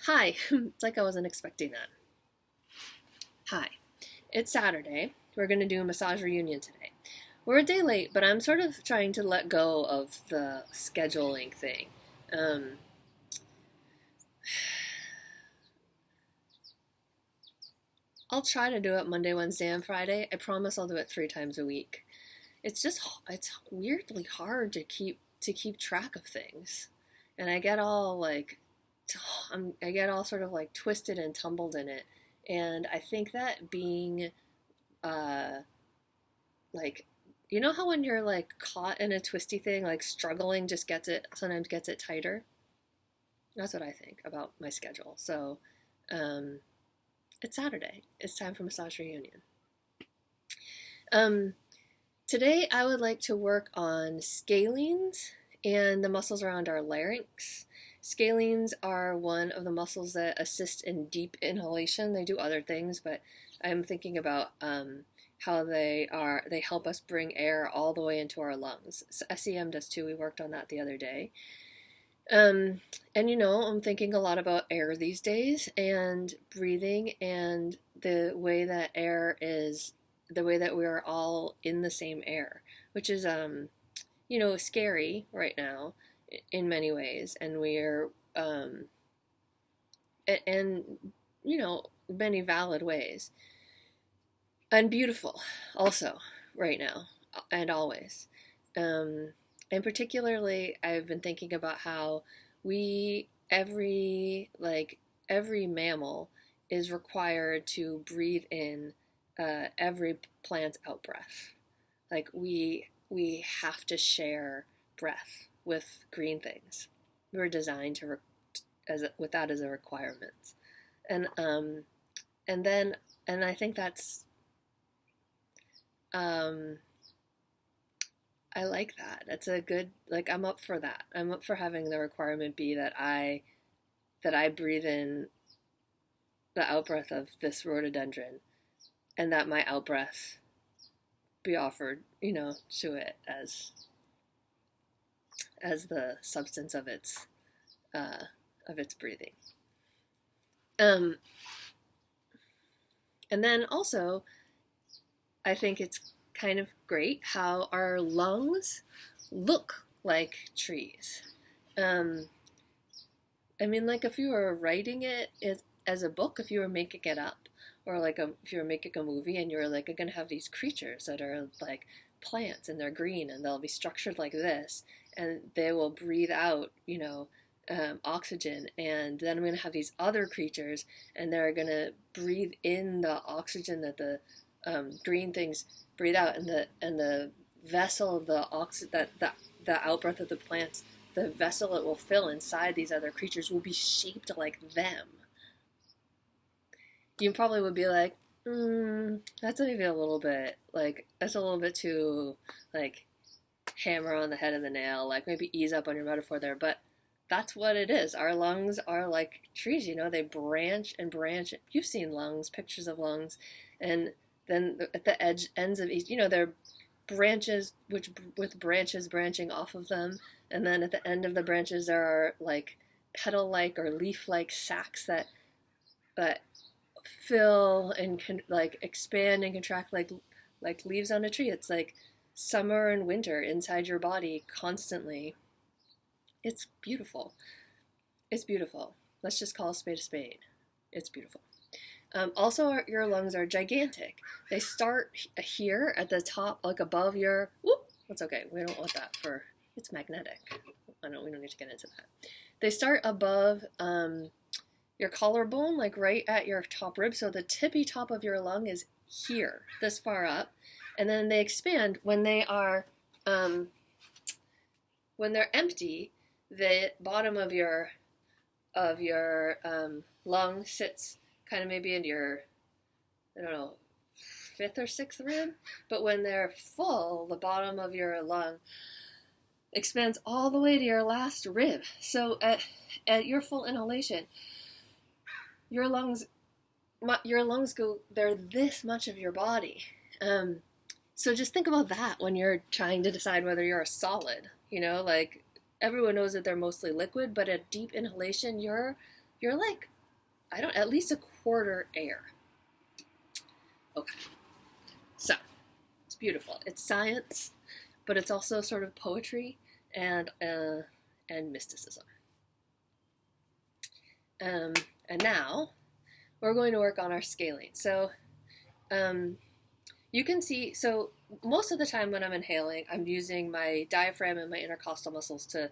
Hi. It's like I wasn't expecting that. Hi. It's Saturday. We're going to do a massage reunion today. We're a day late, but I'm sort of trying to let go of the scheduling thing. Um, I'll try to do it Monday, Wednesday, and Friday. I promise I'll do it 3 times a week. It's weirdly hard to keep track of things, and I get all I get all sort of like twisted and tumbled in it. And I think that being uh like you know how when you're like caught in a twisty thing, like struggling just sometimes gets it tighter. That's what I think about my schedule. So um it's Saturday. It's time for massage reunion. um Today I would like to work on scalenes and the muscles around our larynx. Scalenes are one of the muscles that assist in deep inhalation. They do other things, but I'm thinking about how they help us bring air all the way into our lungs. SEM does too. We worked on that the other day. Um, and I'm thinking a lot about air these days and breathing and the way that we are all in the same air, which is scary right now in many ways, and we're and many valid ways, and beautiful also right now and always. Um, and particularly, I've been thinking about how we every mammal is required to breathe in every plant's out breath. Like we have to share breath with green things. We're designed to with that as a requirement, and and then and I think that's um, I like that. That's a good, like, I'm up for that. I'm up for having the requirement be that I breathe in the outbreath of this rhododendron, and that my outbreath be offered, to it as the substance uh, of its breathing. Um, and then also, I think it's kind of great how our lungs look like trees. Um, I mean, like if you were writing it as a book, if you were making it up, or if you were making a movie and you were like, I'm gonna have these creatures that are like plants and they're green and they'll be structured like this, and they will breathe out, oxygen, and then I'm gonna have these other creatures and they're gonna breathe in the oxygen that the green things breathe out, and the vessel, the outbreath of the plants, the vessel it will fill inside these other creatures will be shaped like them. You probably would be like, that's maybe a little bit like that's a little bit too like hammer on the head of the nail. Like maybe ease up on your metaphor there, but that's what it is. Our lungs are like trees. They branch and branch. You've seen lungs, pictures of lungs, and then at the ends of each, they're branches which with branches branching off of them, and then at the end of the branches there are like petal-like or leaf-like sacs that fill and like expand and contract like leaves on a tree. It's like summer and winter inside your body constantly. It's beautiful. It's beautiful. Let's just call a spade a spade. It's beautiful. Also, your lungs are gigantic. They start here at the top, like above your. Whoop, that's okay. We don't want that for. It's magnetic. We don't need to get into that. They start above your collarbone, like right at your top rib. So the tippy top of your lung is here, this far up, and then they expand when they're empty. The bottom of your lung sits kind of maybe in your, I don't know, fifth or sixth rib. But when they're full, the bottom of your lung expands all the way to your last rib. So at your full inhalation, your lungs go, they're this much of your body. So just think about that when you're trying to decide whether you're a solid. Like everyone knows that they're mostly liquid, but at deep inhalation, you're you're like, at least a quarter air. Okay. So, it's beautiful. It's science, but it's also sort of poetry and mysticism. And now we're going to work on our scaling. So you can see, so most of the time when I'm inhaling, I'm using my diaphragm and my intercostal muscles to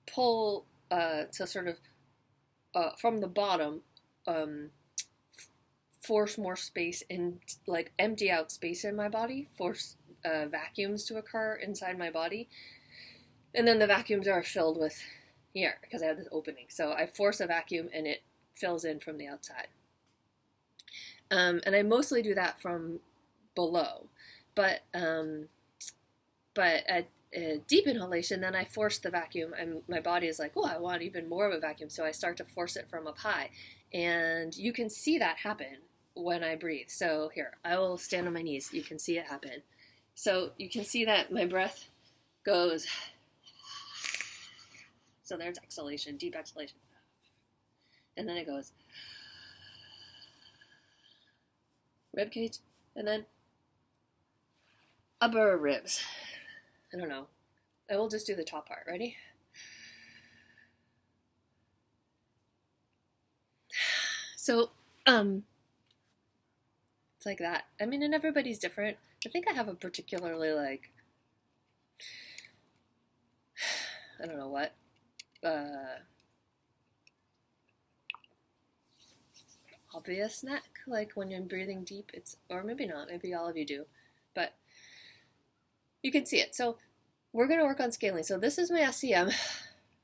pull, to sort of, from the bottom, force more space in, like empty out space in my body, force vacuums to occur inside my body. And then the vacuums are filled with air because I have this opening. So I force a vacuum and it fills in from the outside. And I mostly do that from below. But at deep inhalation, then I force the vacuum, and my body is like, oh, I want even more of a vacuum, so I start to force it from up high. And you can see that happen when I breathe. So here, I will stand on my knees. You can see it happen. So you can see that my breath goes, so there's exhalation, deep exhalation. And then it goes, rib cage, and then upper ribs. I don't know. I will just do the top part. Ready? So, it's like that. I mean, and everybody's different. I think I have a particularly, like, I don't know what, obvious neck, like when you're breathing deep, it's, or maybe not, maybe all of you do, but you can see it. So we're going to work on scaling. So this is my SCM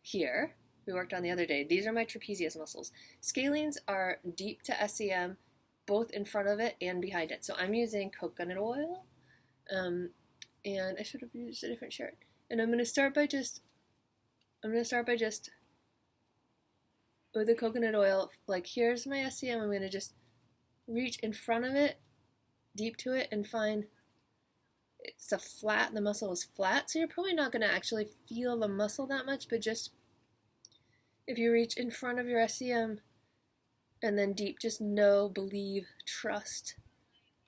here. We worked on the other day. These are my trapezius muscles. Scalenes are deep to SCM, both in front of it and behind it. So I'm using coconut oil, and I should have used a different shirt. And I'm going to start by just with the coconut oil, like here's my SCM. I'm going to just reach in front of it, deep to it, and find it's a flat, the muscle is flat, so you're probably not going to actually feel the muscle that much, but just if you reach in front of your SCM and then deep, just know, believe, trust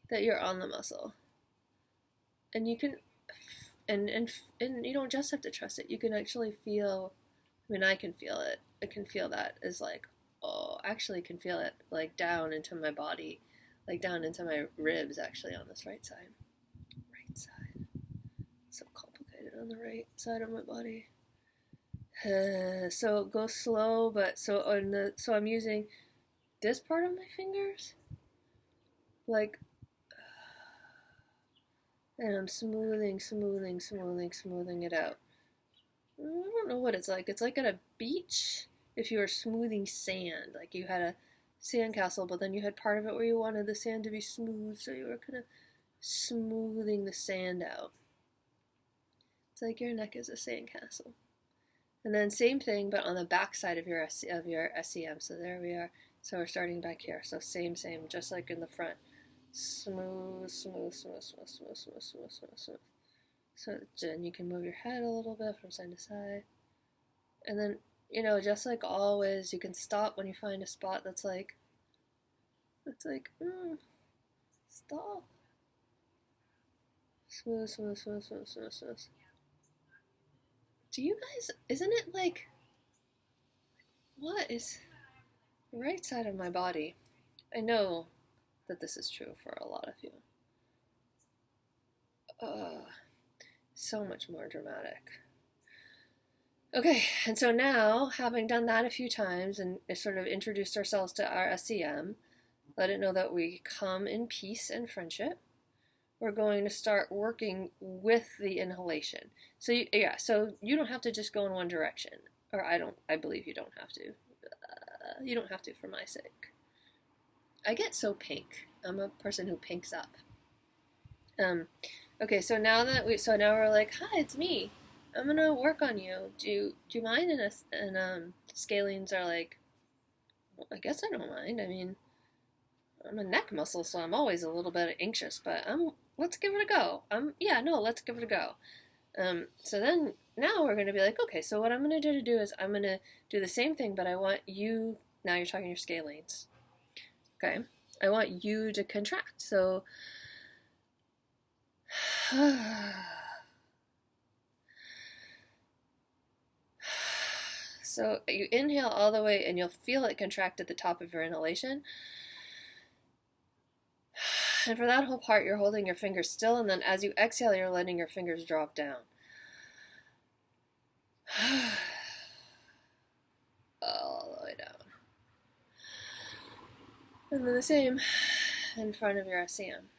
that you're on the muscle. And you can, and you don't just have to trust it, you can actually feel, I mean, I can feel it. I can feel that is like, oh, actually can feel it like down into my body, like down into my ribs actually on this right side. Right side. So complicated on the right side of my body. So go slow, but so I'm using this part of my fingers, like, and I'm smoothing it out. I don't know what it's like. It's like at a beach if you were smoothing sand, like you had a sandcastle, but then you had part of it where you wanted the sand to be smooth, so you were kind of smoothing the sand out. It's like your neck is a sandcastle. And then same thing, but on the back side of your SCM. So there we are. So we're starting back here. So same, just like in the front. Smooth. So then you can move your head a little bit from side to side. And then, just like always, you can stop when you find a spot that's like, stop. Smooth. Do you guys, isn't it like, what is the right side of my body? I know that this is true for a lot of you. So much more dramatic. Okay, and so now, having done that a few times and sort of introduced ourselves to our SCM, let it know that we come in peace and friendship, we're going to start working with the inhalation. So so you don't have to just go in one direction, or I believe you don't have to. You don't have to for my sake. I get so pink. I'm a person who pinks up. Okay, so now we're like, hi, it's me. I'm gonna work on you. Do you mind? And scalenes are like, well, I guess I don't mind. I mean, I'm a neck muscle, so I'm always a little bit anxious, but let's give it a go. Let's give it a go. So then now we're gonna be like, okay, so what I'm gonna do is I'm gonna do the same thing, but I want you Now you're talking your scalenes. Okay. I want you to contract. So so you inhale all the way and you'll feel it contract at the top of your inhalation. And for that whole part, you're holding your fingers still, and then as you exhale, you're letting your fingers drop down. All the way down. And then the same in front of your SCM.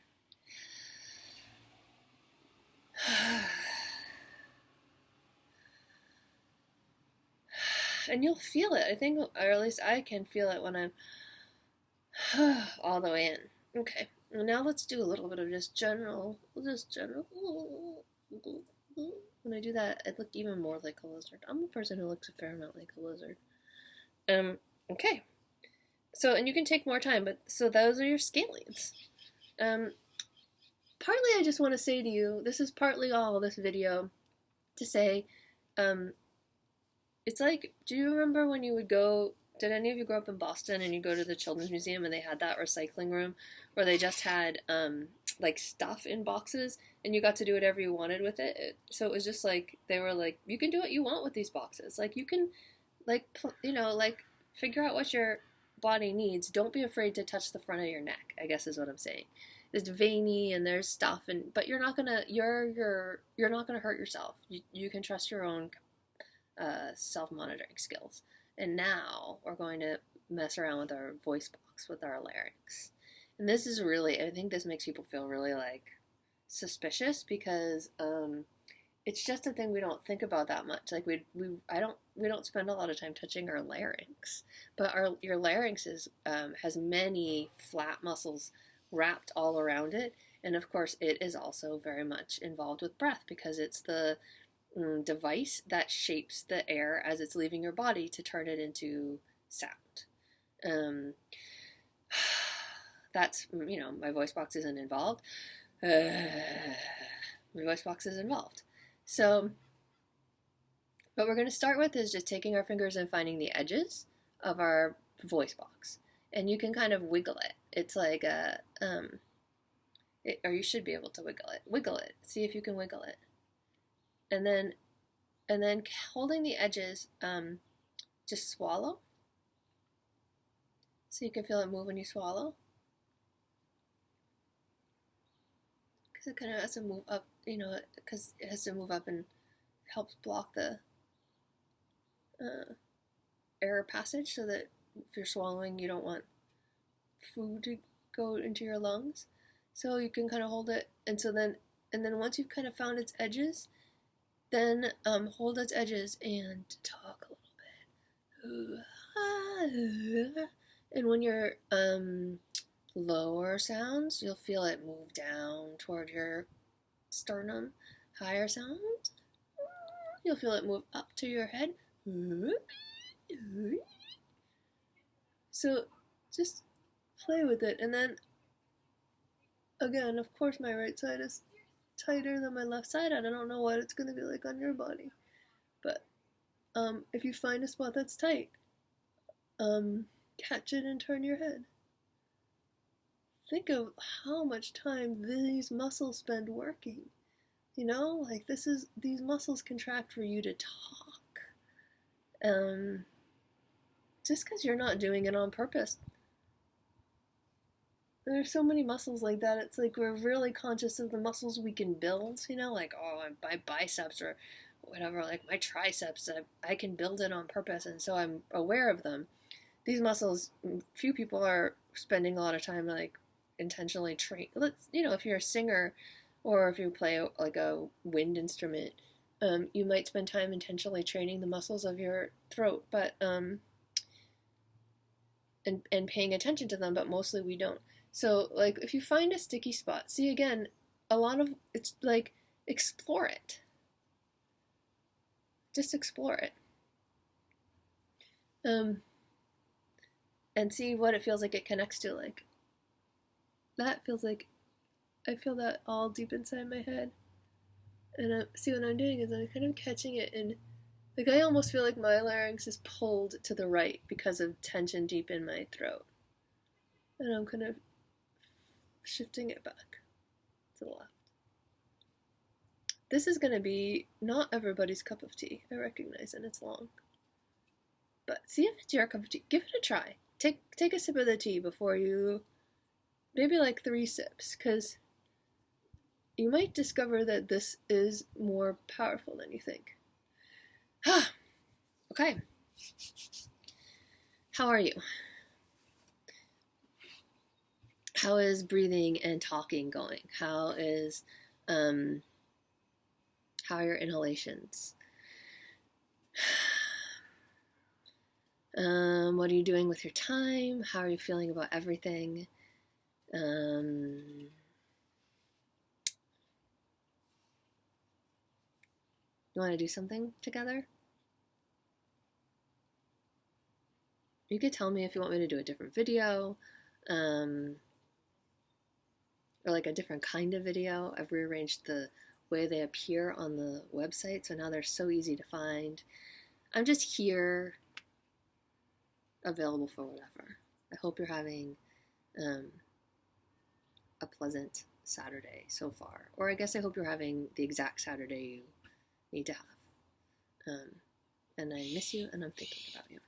And you'll feel it. I think, or at least I can feel it when I'm all the way in. Okay. Well, now let's do a little bit of just general. When I do that, I look even more like a lizard. I'm a person who looks a fair amount like a lizard. Okay. So, and you can take more time, but so those are your scalenes. Partly I just want to say to you, this is partly all this video to say, it's like, do you remember when you would go, did any of you grow up in Boston and you go to the Children's Museum and they had that recycling room where they just had, like stuff in boxes and you got to do whatever you wanted with it? So it was just like, they were like, you can do what you want with these boxes. Like you can, like, you know, like figure out what your body needs. Don't be afraid to touch the front of your neck, I guess is what I'm saying. It's veiny and there's stuff, but you're not gonna not gonna hurt yourself. You can trust your own self-monitoring skills. And now we're going to mess around with our voice box, with our larynx. And this is really, I think this makes people feel really like suspicious because it's just a thing we don't think about that much. Like we don't spend a lot of time touching our larynx, but your larynx has many flat muscles wrapped all around it, and of course it is also very much involved with breath because it's the device that shapes the air as it's leaving your body to turn it into sound. That's, you know, my voice box isn't involved. My voice box is involved. So what we're going to start with is just taking our fingers and finding the edges of our voice box. And you can kind of wiggle it. It's like a, or you should be able to wiggle it. Wiggle it. See if you can wiggle it. And then holding the edges, just swallow. So you can feel it move when you swallow. Because it kind of has to move up, you know, because it has to move up and helps block the air passage so that if you're swallowing, you don't want food to go into your lungs. So you can kind of hold it, and then once you've kind of found its edges, then hold its edges and talk a little bit. And when you're lower sounds, you'll feel it move down toward your sternum. Higher sounds, you'll feel it move up to your head. So just play with it. And then again, of course, my right side is tighter than my left side, and I don't know what it's going to be like on your body. But if you find a spot that's tight, catch it and turn your head. Think of how much time these muscles spend working. You know, like these muscles contract for you to talk. Just because you're not doing it on purpose. There's so many muscles like that. It's like we're really conscious of the muscles we can build, you know, like, oh, my biceps or whatever, like my triceps, I can build it on purpose, and so I'm aware of them. These muscles, few people are spending a lot of time, like, intentionally train. You know, if you're a singer or if you play, like, a wind instrument, you might spend time intentionally training the muscles of your throat, but, and paying attention to them, but mostly we don't. So, like, if you find a sticky spot, see, again, a lot of, it's like, explore it. Just explore it. And see what it feels like it connects to, like, that feels like, I feel that all deep inside my head. And see what I'm doing is I'm kind of catching it and Like, I almost feel like my larynx is pulled to the right because of tension deep in my throat. And I'm kind of shifting it back to the left. This is going to be not everybody's cup of tea. I recognize, and it's long. But see if it's your cup of tea. Give it a try. Take a sip of the tea before you, maybe like 3 sips, because you might discover that this is more powerful than you think. Okay. How are you? How is breathing and talking going? How are your inhalations? What are you doing with your time? How are you feeling about everything? You want to do something together? You could tell me if you want me to do a different video, or like a different kind of video. I've rearranged the way they appear on the website, so now they're so easy to find. I'm just here, available for whatever. I hope you're having a pleasant Saturday so far. Or I guess I hope you're having the exact Saturday you need to have. And I miss you, and I'm thinking about you.